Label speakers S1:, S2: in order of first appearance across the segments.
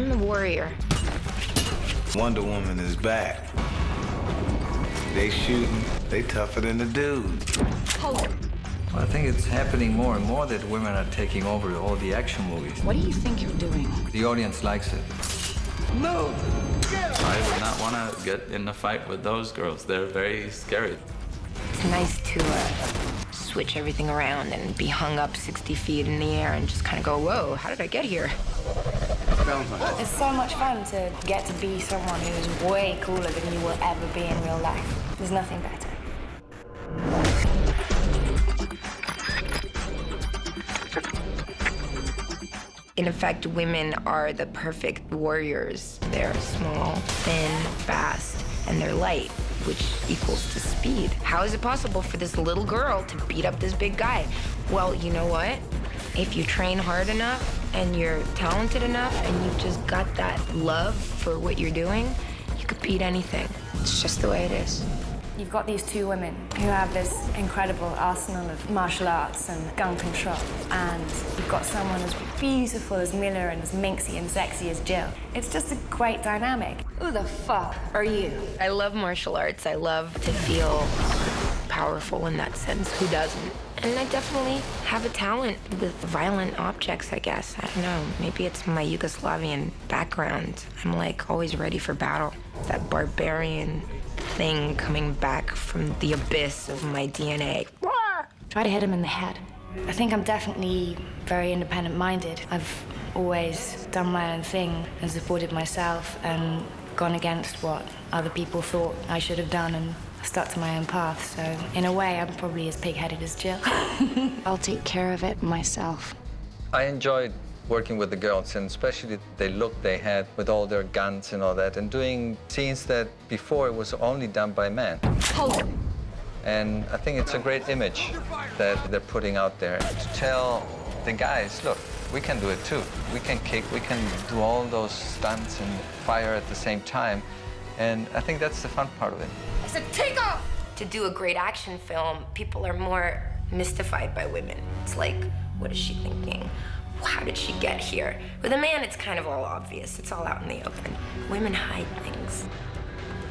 S1: I'm a warrior.
S2: Wonder Woman is back. They shooting, they tougher than the dudes.
S1: Hold.
S3: I think it's happening more and more that women are taking over all the action movies.
S1: What do you think you're doing?
S3: The audience likes it.
S2: No!
S4: I would not want to get in a fight with those girls. They're very scary.
S1: It's nice to switch everything around and be hung up 60 feet in the air and just kind of go, whoa, how did I get here?
S5: It's so much fun to get to be someone who's way cooler than you will ever be in real life. There's nothing better.
S1: In effect, women are the perfect warriors. They're small, thin, fast, and they're light, which equals to speed. How is it possible for this little girl to beat up this big guy? Well, you know what? If you train hard enough and you're talented enough and you've just got that love for what you're doing, you could beat anything. It's just the way it is.
S5: You've got these two women who have this incredible arsenal of martial arts and gun control, and you've got someone as beautiful as Miller and as minxy and sexy as Jill. It's just a great dynamic. Who the fuck are you?
S1: I love martial arts. I love to feel powerful in that sense. Who doesn't? And I definitely have a talent with violent objects, I guess. I don't know. Maybe it's my Yugoslavian background. I'm like always ready for battle. That barbarian thing coming back from the abyss of my DNA.
S5: Try to hit him in the head. I think I'm definitely very independent-minded. I've always done my own thing and supported myself and gone against what other people thought I should have done and stuck to my own path. So in a way, I'm probably as pig-headed as Jill.
S6: I'll take care of it myself.
S3: I enjoyed working with the girls, and especially the look they had with all their guns and all that, and doing scenes that before it was only done by men.
S1: Hold.
S3: And I think it's a great image that they're putting out there to tell the guys, look, we can do it too. We can kick, we can do all those stunts and fire at the same time. And I think that's the fun part of it.
S1: I said, take off! To do a great action film, people are more mystified by women. It's like, what is she thinking? How did she get here? With a man, it's kind of all obvious. It's all out in the open. Women hide things.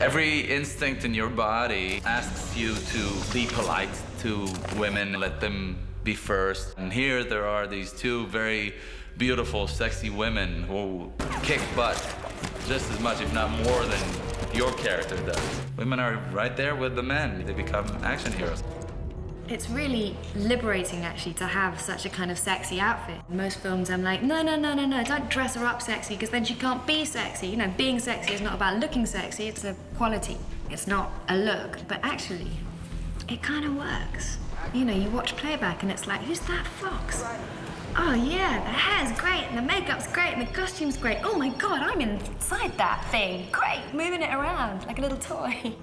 S4: Every instinct in your body asks you to be polite to women, let them be first. And here there are these two very beautiful, sexy women who kick butt just as much, if not more, than your character does. Women are right there with the men. They become action heroes.
S5: It's really liberating, actually, to have such a kind of sexy outfit. In most films, I'm like, no, don't dress her up sexy, because then she can't be sexy. You know, being sexy is not about looking sexy, it's a quality. It's not a look, but actually, it kind of works. You know, you watch playback and it's like, who's that fox? Oh yeah, the hair's great, and the makeup's great, and the costume's great. Oh my God, I'm inside that thing. Great, moving it around like a little toy.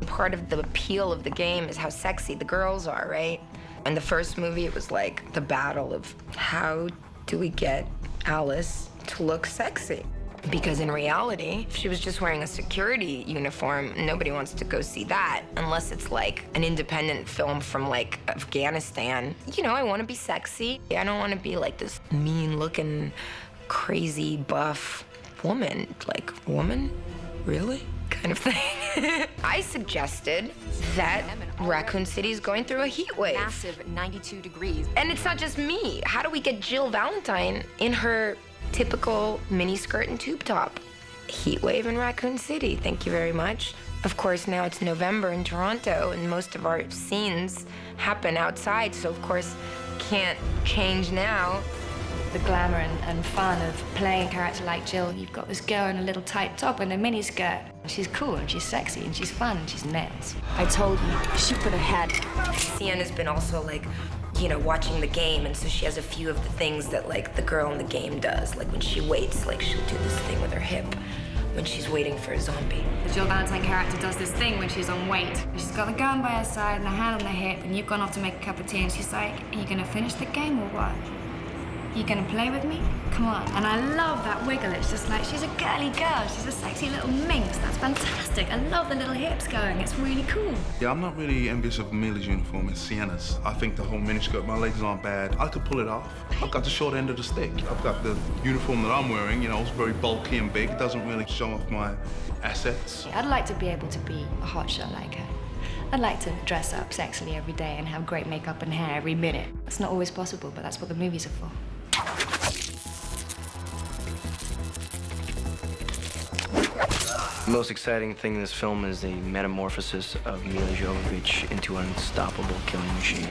S1: Part of the appeal of the game is how sexy the girls are, right? In the first movie, it was like the battle of how do we get Alice to look sexy? Because in reality, if she was just wearing a security uniform, nobody wants to go see that unless it's like an independent film from like Afghanistan. You know, I want to be sexy. I don't want to be like this mean-looking, crazy, buff woman. Like, woman? Really? Kind of thing. I suggested that Raccoon City is going through a heat wave.
S6: Massive 92 degrees.
S1: And it's not just me. How do we get Jill Valentine in her typical miniskirt and tube top? Heat wave in Raccoon City, thank you very much. Of course, now it's November in Toronto, and most of our scenes happen outside, so of course, can't change now.
S5: The glamour and fun of playing a character like Jill. You've got this girl in a little tight top and a miniskirt. She's cool and she's sexy and she's fun and she's nails.
S6: I told you, shoot for the head.
S1: Sienna's been also like, you know, watching the game, and so she has a few of the things that like the girl in the game does. Like when she waits, like she'll do this thing with her hip when she's waiting for a zombie.
S5: The Jill Valentine character does this thing when she's on wait. She's got the gun by her side and the hand on the hip, and you've gone off to make a cup of tea, and she's like, are you gonna finish the game or what? You gonna play with me? Come on. And I love that wiggle. It's just like, she's a girly girl. She's a sexy little minx. That's fantastic. I love the little hips going. It's really cool.
S7: Yeah, I'm not really envious of Mila's uniform. It's Sienna's. I think the whole miniskirt, my legs aren't bad. I could pull it off. I've got the short end of the stick. I've got the uniform that I'm wearing, you know, it's very bulky and big. It doesn't really show off my assets.
S5: I'd like to be able to be a hotshot like her. I'd like to dress up sexily every day and have great makeup and hair every minute. It's not always possible, but that's what the movies are for.
S8: The most exciting thing in this film is the metamorphosis of Mila Jovovich into an unstoppable killing machine.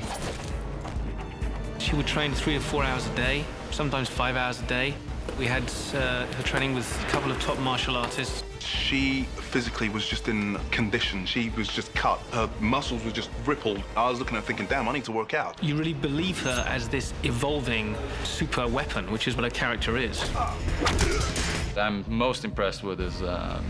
S9: She would train 3 or 4 hours a day, sometimes 5 hours a day. We had her training with a couple of top martial artists.
S7: She physically was just in condition. She was just cut. Her muscles were just rippled. I was looking at her thinking, damn, I need to work out.
S9: You really believe her as this evolving super weapon, which is what her character is.
S4: I'm most impressed with is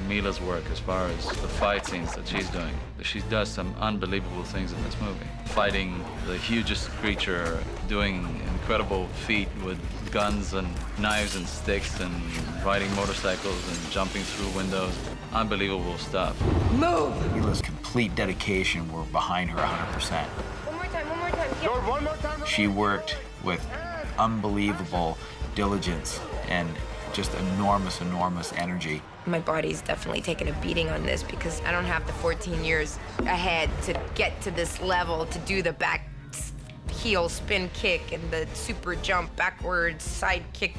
S4: Mila's work as far as the fight scenes that she's doing. She does some unbelievable things in this movie. Fighting the hugest creature, doing incredible feat with guns and knives and sticks and riding motorcycles and jumping through windows. Unbelievable stuff.
S10: Mila's complete dedication were behind her 100%.
S1: One more time.
S10: One more time. She worked with unbelievable diligence and just enormous energy.
S1: My body's definitely taken a beating on this because I don't have the 14 years ahead to get to this level, to do the back heel spin kick and the super jump backwards side kick.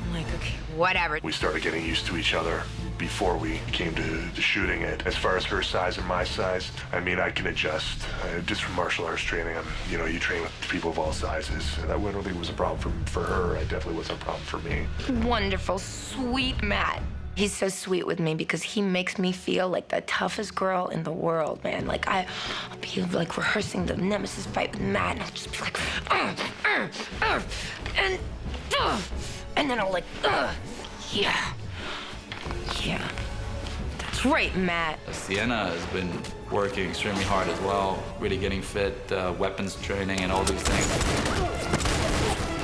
S1: I'm like, okay, whatever.
S11: We started getting used to each other before we came to shooting it. As far as her size and my size, I mean, I can adjust. Just from martial arts training, you know, you train with people of all sizes. And that really was a problem for her. It definitely wasn't a problem for me.
S1: Wonderful, sweet Matt. He's so sweet with me because he makes me feel like the toughest girl in the world, man. Like, I'll be like rehearsing the nemesis fight with Matt, and I'll just be like, and then I'll like, yeah. Yeah, that's right, Matt.
S4: Sienna has been working extremely hard as well, really getting fit, weapons training and all these things.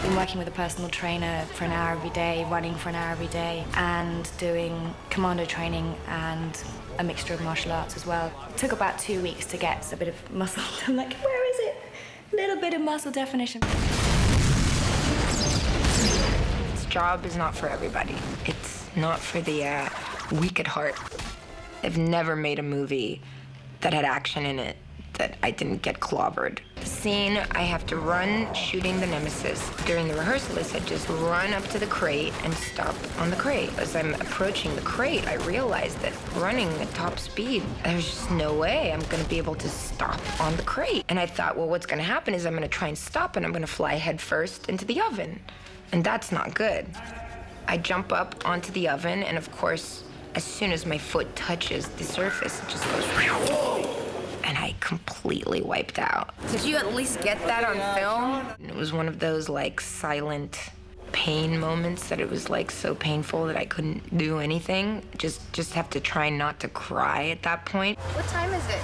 S5: Been working with a personal trainer for an hour every day, running for an hour every day, and doing commando training and a mixture of martial arts as well. It took about 2 weeks to get a bit of muscle. I'm like, where is it? A little bit of muscle definition.
S1: This job is not for everybody. It's not for the weak at heart. I've never made a movie that had action in it that I didn't get clobbered. The scene I have to run shooting the nemesis. During the rehearsal, I said just run up to the crate and stop on the crate. As I'm approaching the crate, I realized that running at top speed, there's just no way I'm gonna be able to stop on the crate. And I thought, well, what's gonna happen is I'm gonna try and stop and I'm gonna fly head first into the oven. And that's not good. I jump up onto the oven, and of course, as soon as my foot touches the surface, it just goes, and I completely wiped out. Did you at least get that on film? It was one of those like silent pain moments that it was like so painful that I couldn't do anything. Just have to try not to cry at that point.
S6: What time is it?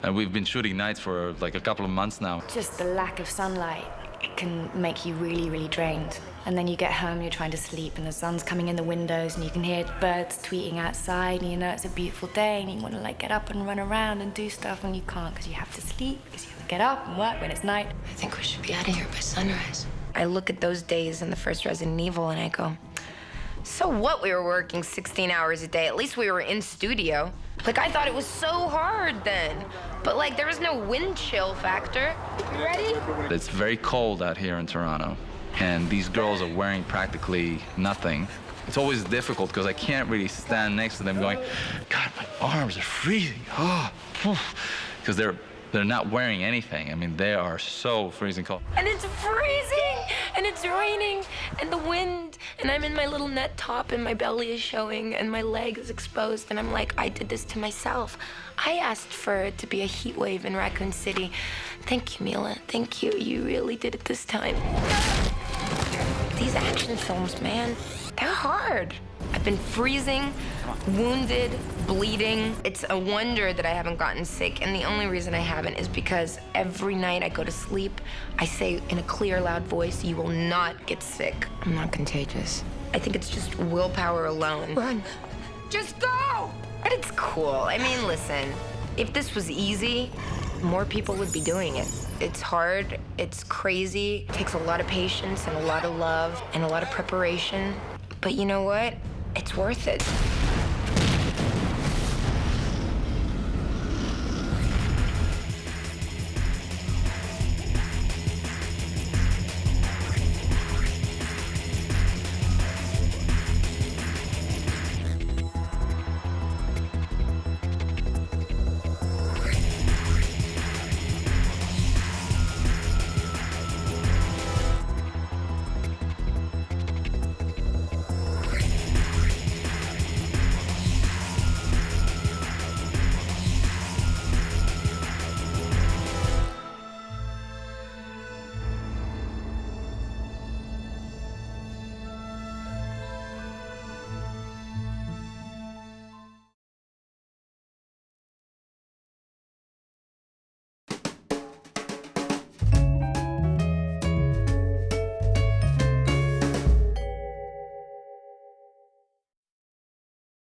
S4: And we've been shooting nights for like a couple of months now.
S5: Just the lack of sunlight, it can make you really drained. And then you get home, you're trying to sleep, and the sun's coming in the windows, and you can hear birds tweeting outside, and you know it's a beautiful day, and you want to like get up and run around and do stuff, and you can't because you have to sleep, because you have to get up and work when it's night.
S1: I think we should be out of here by sunrise. I look at those days in the first Resident Evil, and I go, so what we were working 16 hours a day? At least we were in studio. Like, I thought it was so hard then. But, like, there was no wind chill factor. You ready?
S4: It's very cold out here in Toronto, and these girls are wearing practically nothing. It's always difficult because I can't really stand next to them going, God, my arms are freezing. Because they're not wearing anything. I mean, they are so freezing cold.
S1: And it's freezing, and it's raining, and the wind, and I'm in my little net top, and my belly is showing, and my leg is exposed, and I'm like, I did this to myself. I asked for it to be a heat wave in Raccoon City. Thank you, Mila. Thank you. You really did it this time. These action films, man, they're hard. I've been freezing, wounded, bleeding. It's a wonder that I haven't gotten sick, and the only reason I haven't is because every night I go to sleep, I say in a clear, loud voice, you will not get sick. I'm not contagious. I think it's just willpower alone. Run. Just go! But it's cool. I mean, listen, if this was easy, more people would be doing it. It's hard, it's crazy, it takes a lot of patience and a lot of love and a lot of preparation. But you know what? It's worth it.